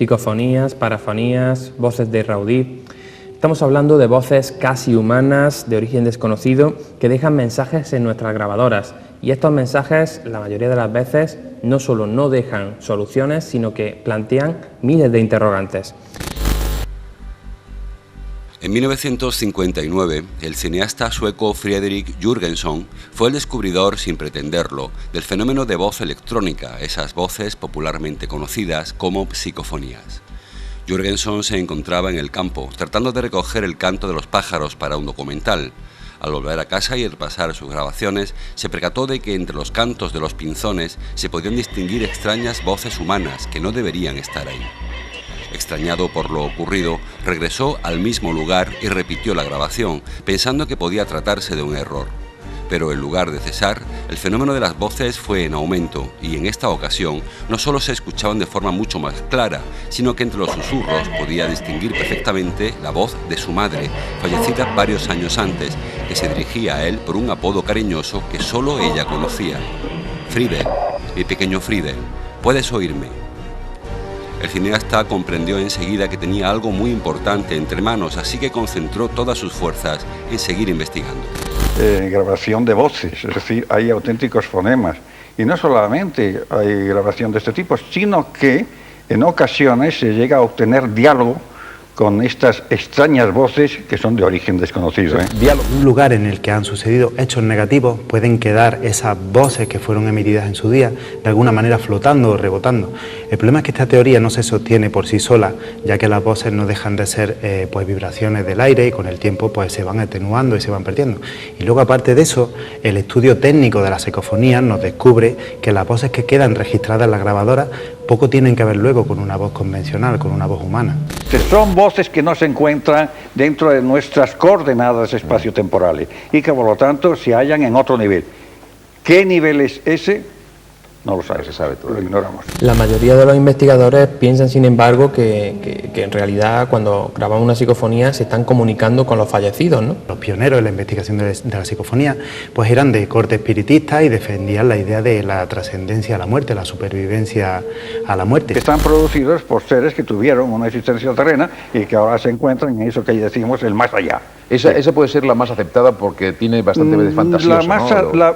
psicofonías, parafonías, voces de raudí. Estamos hablando de voces casi humanas, de origen desconocido, que dejan mensajes en nuestras grabadoras. Y estos mensajes, la mayoría de las veces, no solo no dejan soluciones, sino que plantean miles de interrogantes. En 1959, el cineasta sueco Fredrik Jürgenson fue el descubridor, sin pretenderlo, del fenómeno de voz electrónica, esas voces popularmente conocidas como psicofonías. Jürgenson se encontraba en el campo, tratando de recoger el canto de los pájaros para un documental. Al volver a casa y repasar sus grabaciones, se percató de que entre los cantos de los pinzones se podían distinguir extrañas voces humanas que no deberían estar ahí. Extrañado por lo ocurrido, regresó al mismo lugar y repitió la grabación, pensando que podía tratarse de un error. Pero en lugar de cesar, el fenómeno de las voces fue en aumento y en esta ocasión no solo se escuchaban de forma mucho más clara, sino que entre los susurros podía distinguir perfectamente la voz de su madre, fallecida varios años antes, que se dirigía a él por un apodo cariñoso que solo ella conocía. Friedel, mi pequeño Friedel, ¿puedes oírme? El cineasta comprendió enseguida que tenía algo muy importante entre manos, así que concentró todas sus fuerzas en seguir investigando. Grabación de voces, es decir, hay auténticos fonemas. Y no solamente hay grabación de este tipo, sino que en ocasiones se llega a obtener diálogo con estas extrañas voces que son de origen desconocido. Un lugar en el que han sucedido hechos negativos pueden quedar esas voces que fueron emitidas en su día de alguna manera flotando o rebotando. El problema es que esta teoría no se sostiene por sí sola, ya que las voces no dejan de ser pues vibraciones del aire y con el tiempo pues se van atenuando y se van perdiendo. Y luego, aparte de eso, el estudio técnico de la psicofonía nos descubre que las voces que quedan registradas en la grabadora poco tienen que ver luego con una voz convencional, con una voz humana. Son voces que no se encuentran dentro de nuestras coordenadas espaciotemporales y que por lo tanto se hallan en otro nivel. ¿Qué nivel es ese? No lo sabe, se sabe, todo lo ignoramos. La mayoría de los investigadores piensan, sin embargo, que en realidad cuando graban una psicofonía se están comunicando con los fallecidos, ¿no? Los pioneros en la investigación de la psicofonía pues eran de corte espiritista y defendían la idea de la trascendencia a la muerte, la supervivencia a la muerte. Están producidos por seres que tuvieron una existencia terrena y que ahora se encuentran en eso que decimos el más allá. Esa puede ser la más aceptada porque tiene bastante de fantasía.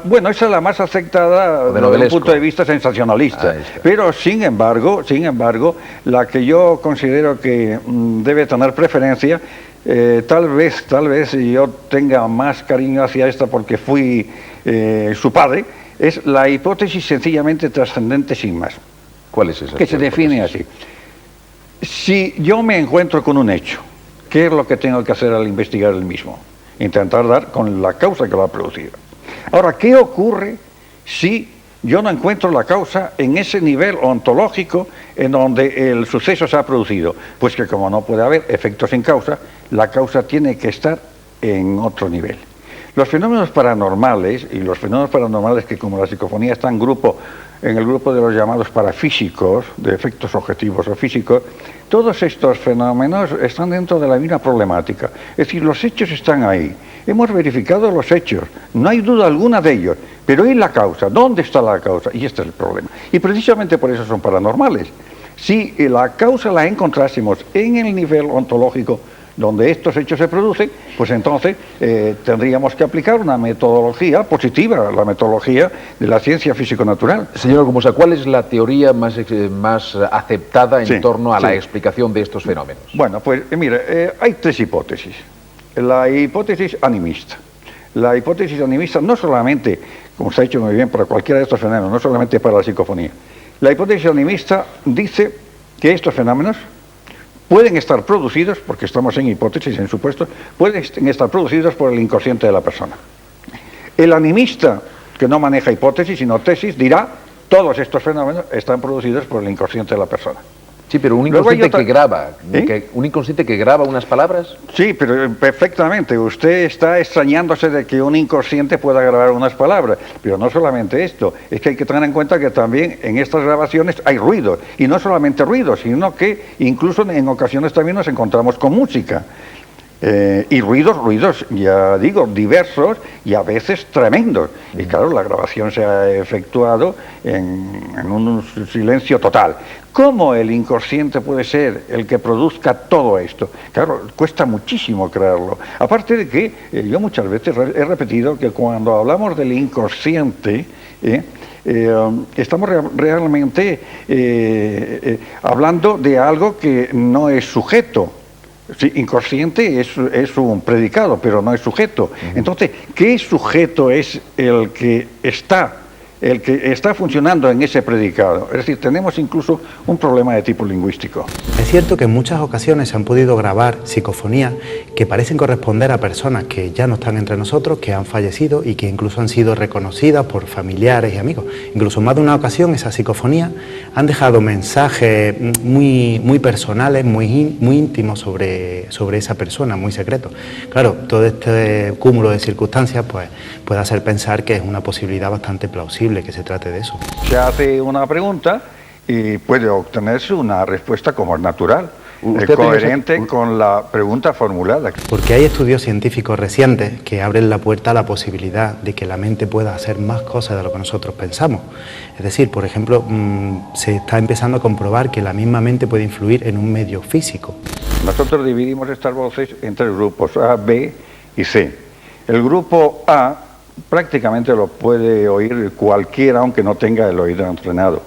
Bueno, esa es la más aceptada desde un punto de vista sensacionalista. Pero sin embargo, la que yo considero que debe tener preferencia, tal vez yo tenga más cariño hacia esta porque fui su padre, es la hipótesis sencillamente trascendente sin más. ¿Cuál es esa? Que se define así. Si yo me encuentro con un hecho, ¿qué es lo que tengo que hacer al investigar el mismo? Intentar dar con la causa que lo ha producido. Ahora, ¿qué ocurre si yo no encuentro la causa en ese nivel ontológico en donde el suceso se ha producido? Pues que como no puede haber efectos sin causa, la causa tiene que estar en otro nivel. Los fenómenos paranormales, y los fenómenos paranormales que como la psicofonía está en el grupo de los llamados parafísicos, de efectos objetivos o físicos, todos estos fenómenos están dentro de la misma problemática. Es decir, los hechos están ahí. Hemos verificado los hechos, no hay duda alguna de ellos, pero ¿y la causa? ¿Dónde está la causa? Y este es el problema. Y precisamente por eso son paranormales. Si la causa la encontrásemos en el nivel ontológico donde estos hechos se producen, pues entonces tendríamos que aplicar una metodología positiva, la metodología de la ciencia físico-natural. Señor Gomosa, ¿cuál es la teoría más aceptada en torno a la explicación de estos fenómenos? Bueno, pues mire, hay tres hipótesis. La hipótesis animista. La hipótesis animista no solamente, como se ha dicho muy bien, para cualquiera de estos fenómenos, no solamente para la psicofonía. La hipótesis animista dice que estos fenómenos pueden estar producidos, porque estamos en hipótesis, en supuesto, pueden estar producidos por el inconsciente de la persona. El animista, que no maneja hipótesis, sino tesis, dirá, todos estos fenómenos están producidos por el inconsciente de la persona. Sí, pero un inconsciente que graba, un inconsciente que graba unas palabras. Sí, pero perfectamente. Usted está extrañándose de que un inconsciente pueda grabar unas palabras. Pero no solamente esto, es que hay que tener en cuenta que también en estas grabaciones hay ruido. Y no solamente ruido, sino que incluso en ocasiones también nos encontramos con música. Y ruidos, ya digo, diversos y a veces tremendos. Y claro, la grabación se ha efectuado en un silencio total. ¿Cómo el inconsciente puede ser el que produzca todo esto? Claro, cuesta muchísimo creerlo. Aparte de que yo muchas veces he repetido que cuando hablamos del inconsciente, estamos realmente hablando de algo que no es sujeto. Sí, inconsciente es un predicado, pero no es sujeto. Entonces, ¿qué sujeto es el que está funcionando en ese predicado? Es decir, tenemos incluso un problema de tipo lingüístico. Es cierto que en muchas ocasiones se han podido grabar psicofonías que parecen corresponder a personas que ya no están entre nosotros, que han fallecido y que incluso han sido reconocidas por familiares y amigos. Incluso en más de una ocasión esas psicofonías han dejado mensajes muy personales, muy íntimos sobre esa persona, muy secretos. Claro, todo este cúmulo de circunstancias pues, puede hacer pensar que es una posibilidad bastante plausible que se trate de eso. Se hace una pregunta y puede obtenerse una respuesta como es natural, coherente con la pregunta formulada. Porque hay estudios científicos recientes que abren la puerta a la posibilidad de que la mente pueda hacer más cosas de lo que nosotros pensamos. Es decir, por ejemplo, se está empezando a comprobar que la misma mente puede influir en un medio físico. Nosotros dividimos estas voces en tres grupos, A, B y C. El grupo A prácticamente lo puede oír cualquiera, aunque no tenga el oído entrenado.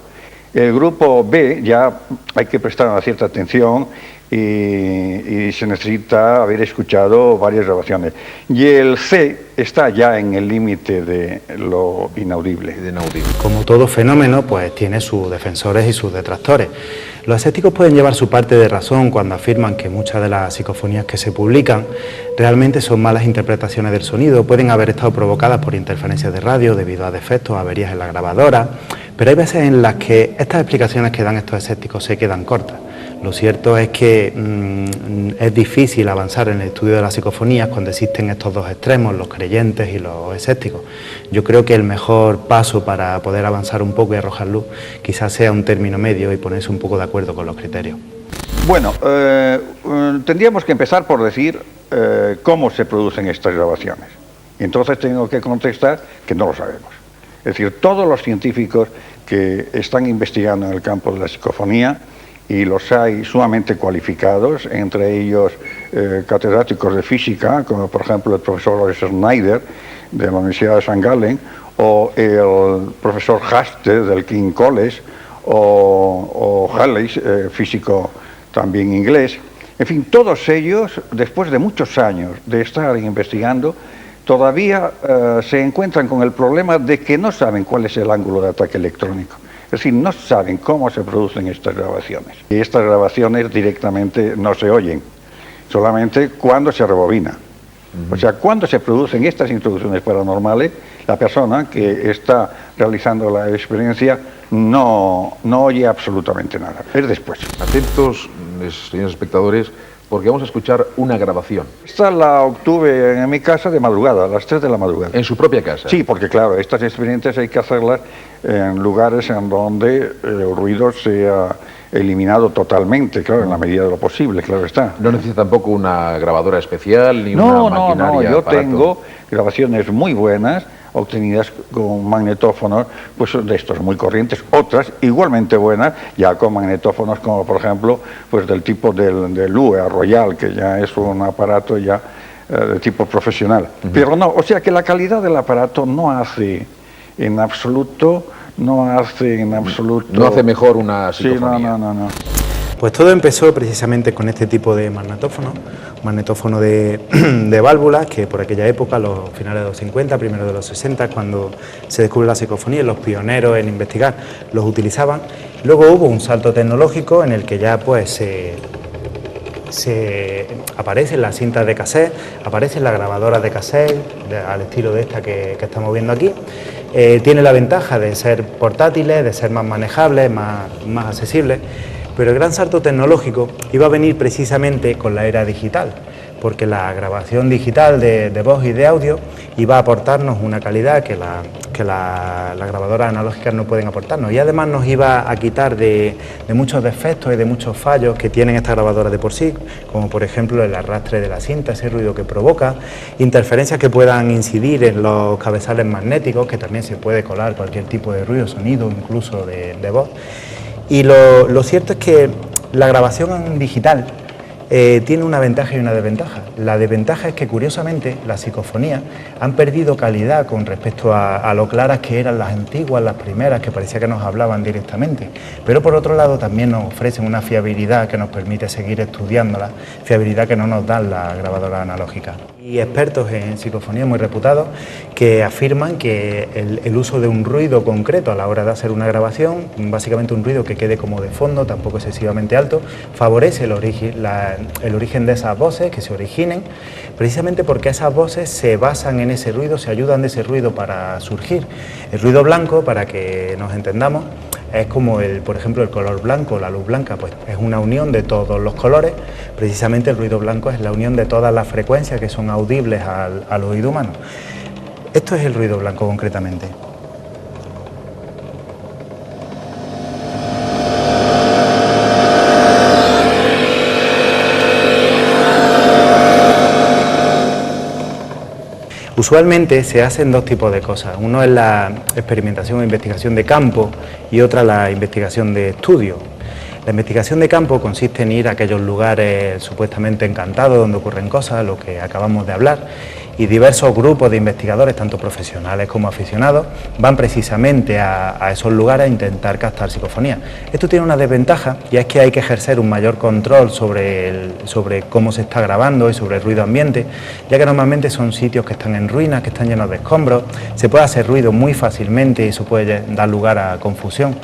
El grupo B ya hay que prestar una cierta atención y se necesita haber escuchado varias grabaciones. Y el C está ya en el límite de lo inaudible. Como todo fenómeno, pues tiene sus defensores y sus detractores. Los escépticos pueden llevar su parte de razón cuando afirman que muchas de las psicofonías que se publican realmente son malas interpretaciones del sonido, pueden haber estado provocadas por interferencias de radio debido a defectos, averías en la grabadora, pero hay veces en las que estas explicaciones que dan estos escépticos se quedan cortas. Lo cierto es que es difícil avanzar en el estudio de las psicofonías cuando existen estos dos extremos, los creyentes y los escépticos. Yo creo que el mejor paso para poder avanzar un poco y arrojar luz quizás sea un término medio y ponerse un poco de acuerdo con los criterios. Bueno, tendríamos que empezar por decir cómo se producen estas grabaciones. Y entonces tengo que contestar que no lo sabemos. Es decir, todos los científicos que están investigando en el campo de la psicofonía, y los hay sumamente cualificados, entre ellos catedráticos de física, como por ejemplo el profesor Schneider de la Universidad de St. Gallen, o el profesor Haste del King College, o Halley, físico también inglés. En fin, todos ellos, después de muchos años de estar investigando, todavía se encuentran con el problema de que no saben cuál es el ángulo de ataque electrónico. Es decir, no saben cómo se producen estas grabaciones. Y estas grabaciones directamente no se oyen, solamente cuando se rebobina. O sea, cuando se producen estas introducciones paranormales, la persona que está realizando la experiencia no oye absolutamente nada. Es después. Atentos, señores espectadores, porque vamos a escuchar una grabación. Esta la obtuve en mi casa de madrugada, a las 3 de la madrugada. ¿En su propia casa? Sí, porque claro, estas experiencias hay que hacerlas en lugares en donde el ruido sea eliminado totalmente, claro, en la medida de lo posible, claro está. ¿No necesita tampoco una grabadora especial ni una maquinaria? No, yo tengo grabaciones muy buenas, obtenidas con magnetófonos, pues de estos muy corrientes, otras igualmente buenas, ya con magnetófonos como por ejemplo, pues del tipo del UE Royal, que ya es un aparato ya de tipo profesional. Pero no, o sea que la calidad del aparato no hace en absoluto. No hace mejor una psicofonía. Sí, no. Pues todo empezó precisamente con este tipo de magnetófono de válvulas, que por aquella época, los finales de los 50, primeros de los 60, cuando se descubre la psicofonía, los pioneros en investigar los utilizaban. Luego hubo un salto tecnológico en el que ya pues se aparecen las cintas de cassette, aparecen las grabadoras de cassette, al estilo de esta que estamos viendo aquí. Tiene la ventaja de ser portátiles, de ser más manejables, más accesibles, pero el gran salto tecnológico iba a venir precisamente con la era digital, porque la grabación digital de voz y de audio iba a aportarnos una calidad que las grabadoras analógicas no pueden aportarnos, y además nos iba a quitar de muchos defectos y de muchos fallos que tienen estas grabadoras de por sí, como por ejemplo el arrastre de la cinta, ese ruido que provoca, interferencias que puedan incidir en los cabezales magnéticos, que también se puede colar cualquier tipo de ruido, sonido, incluso de voz. Y lo cierto es que la grabación digital tiene una ventaja y una desventaja. La desventaja es que, curiosamente, las psicofonías han perdido calidad con respecto a lo claras que eran las antiguas, las primeras, que parecía que nos hablaban directamente. Pero por otro lado también nos ofrecen una fiabilidad que nos permite seguir estudiándolas, fiabilidad que no nos dan las grabadoras analógicas. Y expertos en psicofonía muy reputados que afirman que el uso de un ruido concreto a la hora de hacer una grabación, básicamente un ruido que quede como de fondo, tampoco excesivamente alto, favorece el origen de esas voces, que se originen, precisamente porque esas voces se basan en ese ruido, se ayudan de ese ruido para surgir. El ruido blanco, para que nos entendamos, es como, por ejemplo, el color blanco, la luz blanca, pues es una unión de todos los colores. Precisamente el ruido blanco es la unión de todas las frecuencias que son audibles al oído humano. Esto es el ruido blanco concretamente. Usualmente se hacen dos tipos de cosas. Uno es la experimentación o investigación de campo y otra la investigación de estudio. La investigación de campo consiste en ir a aquellos lugares supuestamente encantados donde ocurren cosas, lo que acabamos de hablar, y diversos grupos de investigadores, tanto profesionales como aficionados, van precisamente a esos lugares a intentar captar psicofonía. Esto tiene una desventaja, y es que hay que ejercer un mayor control sobre cómo se está grabando y sobre el ruido ambiente, ya que normalmente son sitios que están en ruinas, que están llenos de escombros, se puede hacer ruido muy fácilmente y eso puede dar lugar a confusión.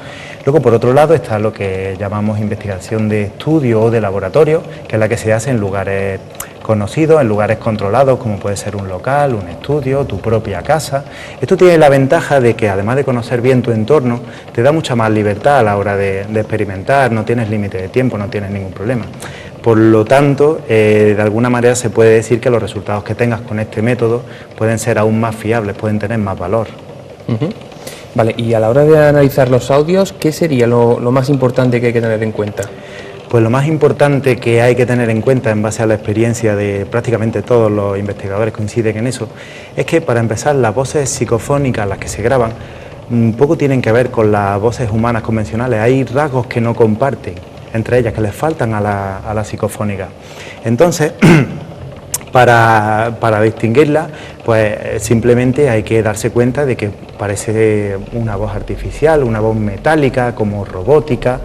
Luego, por otro lado, está lo que llamamos investigación de estudio o de laboratorio, que es la que se hace en lugares conocidos, en lugares controlados, como puede ser un local, un estudio, tu propia casa. Esto tiene la ventaja de que, además de conocer bien tu entorno, te da mucha más libertad a la hora de experimentar, no tienes límite de tiempo, no tienes ningún problema. Por lo tanto, de alguna manera se puede decir que los resultados que tengas con este método pueden ser aún más fiables, pueden tener más valor. Vale, y a la hora de analizar los audios, ¿qué sería lo más importante que hay que tener en cuenta? Pues lo más importante que hay que tener en cuenta, en base a la experiencia de prácticamente todos los investigadores coinciden en eso, es que, para empezar, las voces psicofónicas, las que se graban, poco tienen que ver con las voces humanas convencionales. Hay rasgos que no comparten entre ellas, que les faltan a la psicofónica. Entonces, para distinguirla, pues simplemente hay que darse cuenta de que parece una voz artificial, una voz metálica, como robótica.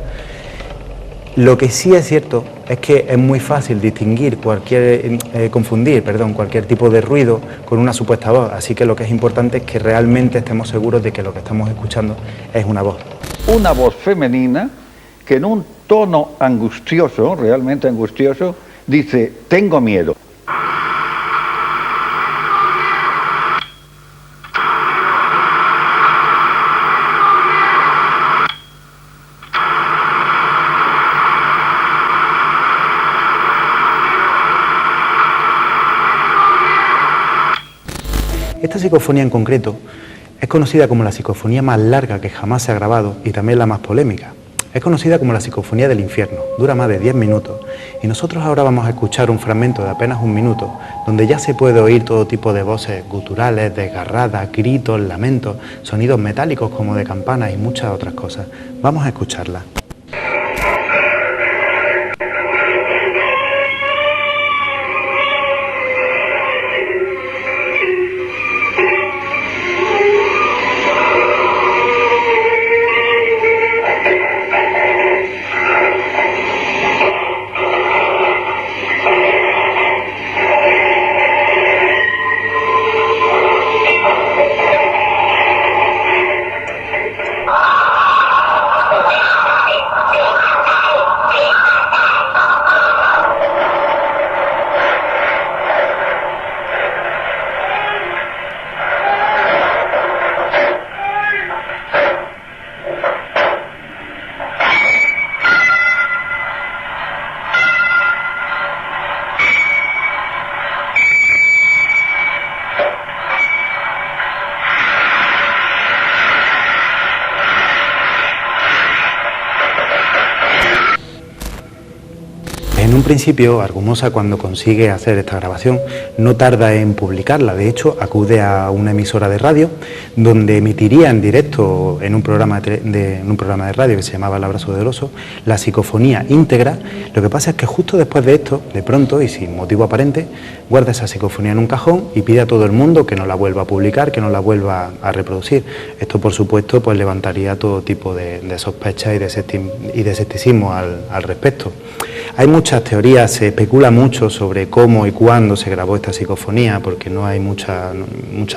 Lo que sí es cierto es que es muy fácil confundir cualquier tipo de ruido con una supuesta voz, así que lo que es importante es que realmente estemos seguros de que lo que estamos escuchando es una voz. Una voz femenina que en un tono angustioso, realmente angustioso, dice: tengo miedo. Esta psicofonía en concreto es conocida como la psicofonía más larga que jamás se ha grabado y también la más polémica. Es conocida como la psicofonía del infierno, dura más de 10 minutos y nosotros ahora vamos a escuchar un fragmento de apenas un minuto donde ya se puede oír todo tipo de voces guturales, desgarradas, gritos, lamentos, sonidos metálicos como de campanas y muchas otras cosas. Vamos a escucharla. un principio, Argumosa, cuando consigue hacer esta grabación, no tarda en publicarla. De hecho, acude a una emisora de radio donde emitiría en directo en un programa de radio que se llamaba El Abrazo del Oso, la psicofonía íntegra. Lo que pasa es que justo después de esto, de pronto y sin motivo aparente, guarda esa psicofonía en un cajón y pide a todo el mundo que no la vuelva a publicar, que no la vuelva a reproducir. Esto, por supuesto, pues levantaría todo tipo de sospechas y de escepticismo al respecto. Hay muchas teorías, se especula mucho sobre cómo y cuándo se grabó esta psicofonía, porque no hay mucha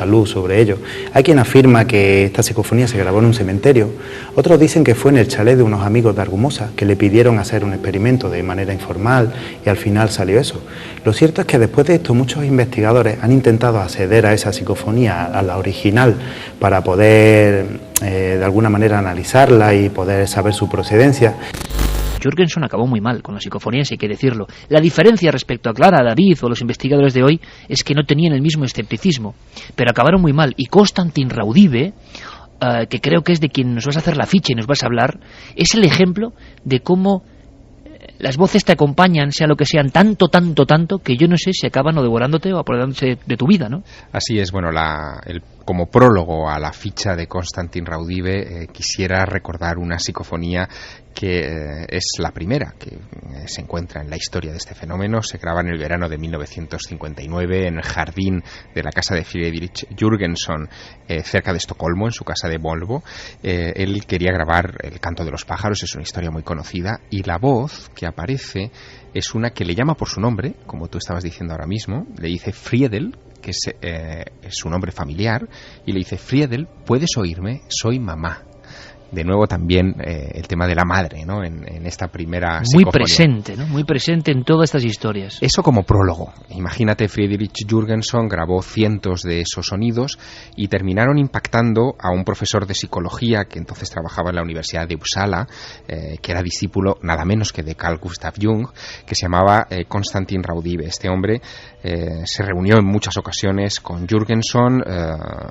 luz sobre ello. Hay quien afirma que esta psicofonía se grabó en un cementerio, otros dicen que fue en el chalet de unos amigos de Argumosa, que le pidieron hacer un experimento de manera informal y al final salió eso. Lo cierto es que después de esto muchos investigadores han intentado acceder a esa psicofonía, a la original, para poder de alguna manera analizarla y poder saber su procedencia. Jurgenson acabó muy mal con las psicofonías, hay que decirlo. La diferencia respecto a Clara, David o los investigadores de hoy es que no tenían el mismo escepticismo, pero acabaron muy mal. Y Konstantin Raudive, que creo que es de quien nos vas a hacer la ficha y nos vas a hablar, es el ejemplo de cómo las voces te acompañan, sea lo que sean, tanto, que yo no sé si acaban o devorándote o apoderándose de tu vida, ¿no? Así es, bueno, como prólogo a la ficha de Konstantin Raudive, quisiera recordar una psicofonía que es la primera que se encuentra en la historia de este fenómeno. Se graba en el verano de 1959 en el jardín de la casa de Friedrich Jurgenson, cerca de Estocolmo, en su casa de Volvo. Él quería grabar el canto de los pájaros, es una historia muy conocida, y la voz que aparece es una que le llama por su nombre, como tú estabas diciendo ahora mismo. Le dice Friedel, que es su nombre familiar, y le dice: Friedel, ¿puedes oírme? Soy mamá. De nuevo también el tema de la madre, ¿no? En esta primera psicofonía. Muy presente, ¿no? Muy presente en todas estas historias. Eso como prólogo. Imagínate, Friedrich Jurgenson grabó cientos de esos sonidos y terminaron impactando a un profesor de psicología que entonces trabajaba en la Universidad de Uppsala, que era discípulo nada menos que de Carl Gustav Jung, que se llamaba Konstantin Raudive. Este hombre se reunió en muchas ocasiones con Jurgenson,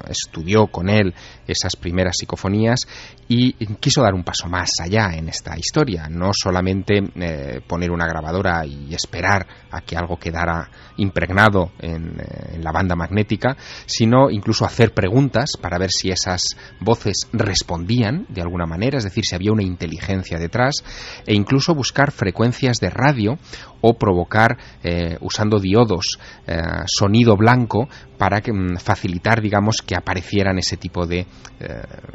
estudió con él esas primeras psicofonías y quiso dar un paso más allá en esta historia, no solamente poner una grabadora y esperar a que algo quedara impregnado en la banda magnética, sino incluso hacer preguntas para ver si esas voces respondían de alguna manera, es decir, si había una inteligencia detrás, e incluso buscar frecuencias de radio o provocar, usando diodos, sonido blanco para facilitar, digamos, que aparecieran ese tipo de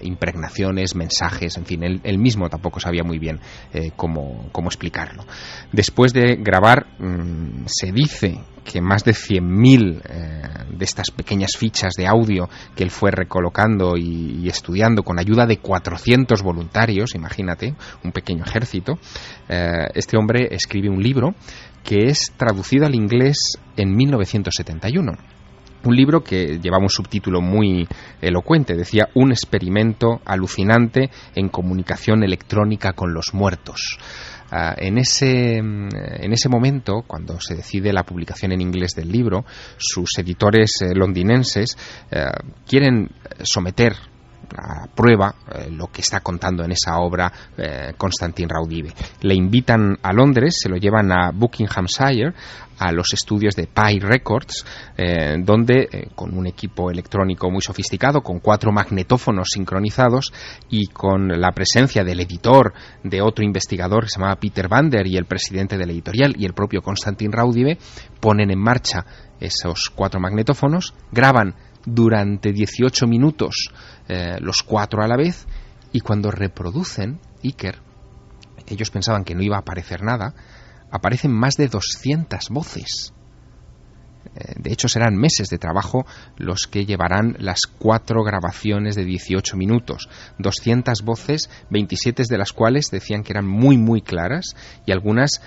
impregnaciones, mensajes, en fin, él mismo tampoco sabía muy bien cómo explicarlo. Después de grabar, se dice que más de 100.000 de estas pequeñas fichas de audio que él fue recolocando y estudiando con ayuda de 400 voluntarios, imagínate, un pequeño ejército, este hombre escribe un libro que es traducido al inglés en 1971. Un libro que llevaba un subtítulo muy elocuente, decía: un experimento alucinante en comunicación electrónica con los muertos. En ese momento, cuando se decide la publicación en inglés del libro, sus editores londinenses quieren someter a prueba lo que está contando en esa obra Konstantin Raudive. Le invitan a Londres, se lo llevan a Buckinghamshire, a los estudios de Pi Records, donde con un equipo electrónico muy sofisticado, con 4 magnetófonos sincronizados y con la presencia del editor, de otro investigador que se llamaba Peter Bander, y el presidente de la editorial y el propio Konstantin Raudive, ponen en marcha esos 4 magnetófonos, graban durante 18 minutos los 4 a la vez, y cuando reproducen Iker, ellos pensaban que no iba a aparecer nada, aparecen más de 200 voces. De hecho, serán meses de trabajo los que llevarán las 4 grabaciones de 18 minutos. 200 voces, 27 de las cuales decían que eran muy, muy claras, y algunas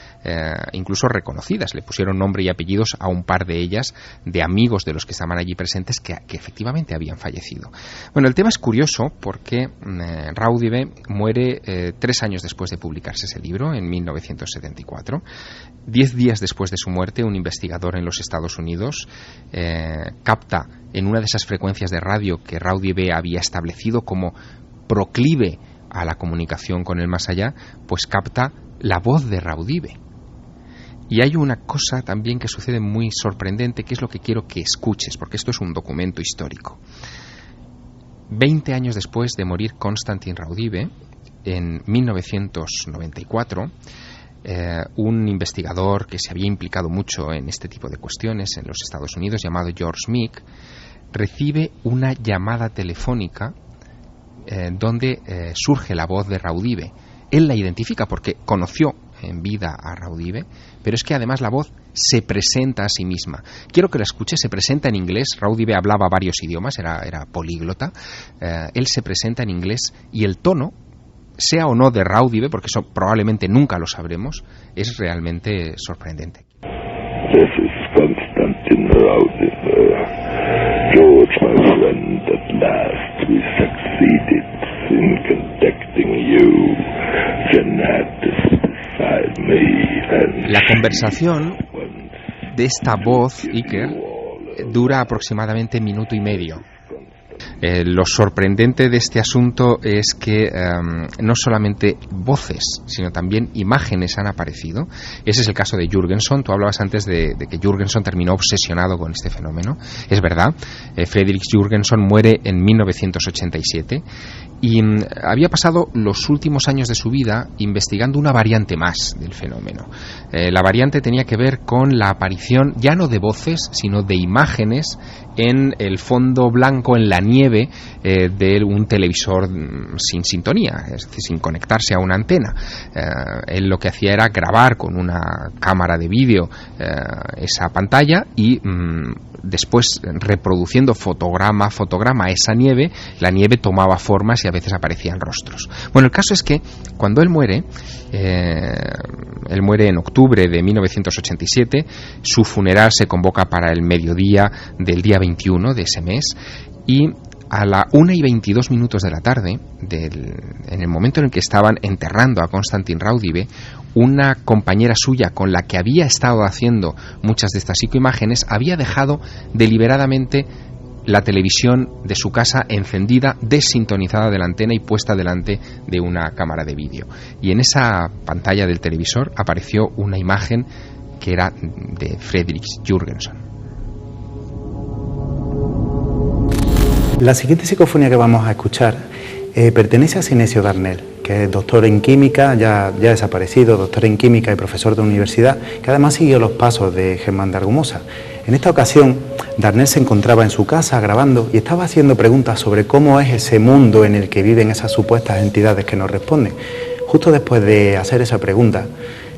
incluso reconocidas. Le pusieron nombre y apellidos a un par de ellas, de amigos de los que estaban allí presentes, que efectivamente habían fallecido. Bueno, el tema es curioso porque Raudive muere 3 años después de publicarse ese libro, en 1974. 10 días después de su muerte, un investigador en los Estados Unidos capta en una de esas frecuencias de radio que Raudive había establecido como proclive a la comunicación con el más allá, pues capta la voz de Raudive. Y hay una cosa también que sucede muy sorprendente, que es lo que quiero que escuches, porque esto es un documento histórico. 20 años después de morir Konstantin Raudive, en 1994, un investigador que se había implicado mucho en este tipo de cuestiones en los Estados Unidos, llamado George Meek, recibe una llamada telefónica donde surge la voz de Raudive. Él la identifica porque conoció en vida a Raudive, pero es que además la voz se presenta a sí misma. Quiero que la escuche. Se presenta en inglés. Raudive hablaba varios idiomas, era políglota. Él se presenta en inglés y el tono, sea o no de Raudive, porque eso probablemente nunca lo sabremos, es realmente sorprendente. This is Konstantin Raudive. George, my friend, at last we succeeded in contacting you. Jeanette is beside me and... La conversación de esta voz, Iker, dura aproximadamente minuto y medio. Lo sorprendente de este asunto es que no solamente voces, sino también imágenes han aparecido. Ese es el caso de Jürgenson. Tú hablabas antes de que Jürgenson terminó obsesionado con este fenómeno. Es verdad. Fredrik Jürgenson muere en 1987 y había pasado los últimos años de su vida investigando una variante más del fenómeno. La variante tenía que ver con la aparición ya no de voces, sino de imágenes en el fondo blanco, en la nieve de un televisor sin sintonía, es decir, sin conectarse a una antena. Él lo que hacía era grabar con una cámara de vídeo esa pantalla y después, reproduciendo fotograma a fotograma esa nieve, la nieve tomaba formas y a veces aparecían rostros. Bueno, el caso es que cuando él muere en octubre de 1987, su funeral se convoca para el mediodía del día 21 de ese mes, y a la 1:22 de la tarde, en el momento en el que estaban enterrando a Konstantin Raudive, una compañera suya con la que había estado haciendo muchas de estas psicoimágenes había dejado deliberadamente la televisión de su casa encendida, desintonizada de la antena y puesta delante de una cámara de vídeo. Y en esa pantalla del televisor apareció una imagen que era de Fredrik Jürgenson. La siguiente psicofonía que vamos a escuchar pertenece a Sinesio Darnell, que es doctor en química, ya desaparecido, doctor en química y profesor de universidad, que además siguió los pasos de Germán de Argumosa. En esta ocasión, Darnell se encontraba en su casa grabando y estaba haciendo preguntas sobre cómo es ese mundo en el que viven esas supuestas entidades que nos responden. Justo después de hacer esa pregunta,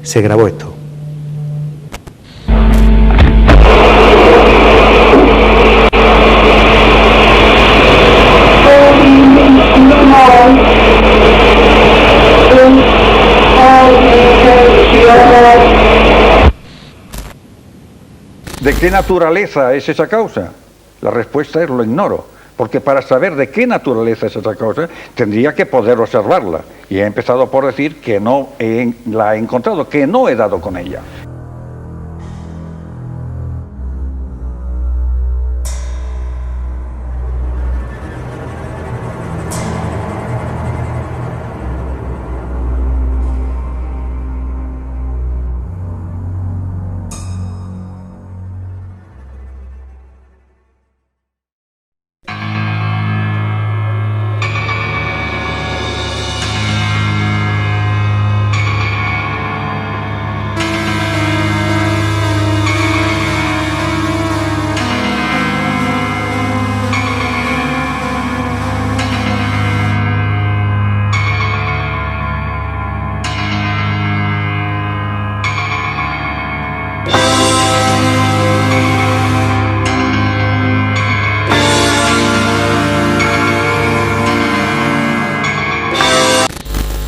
se grabó esto. ¿De qué naturaleza es esa causa? La respuesta es lo ignoro, porque para saber de qué naturaleza es esa causa tendría que poder observarla. Y he empezado por decir que no la he encontrado, que no he dado con ella.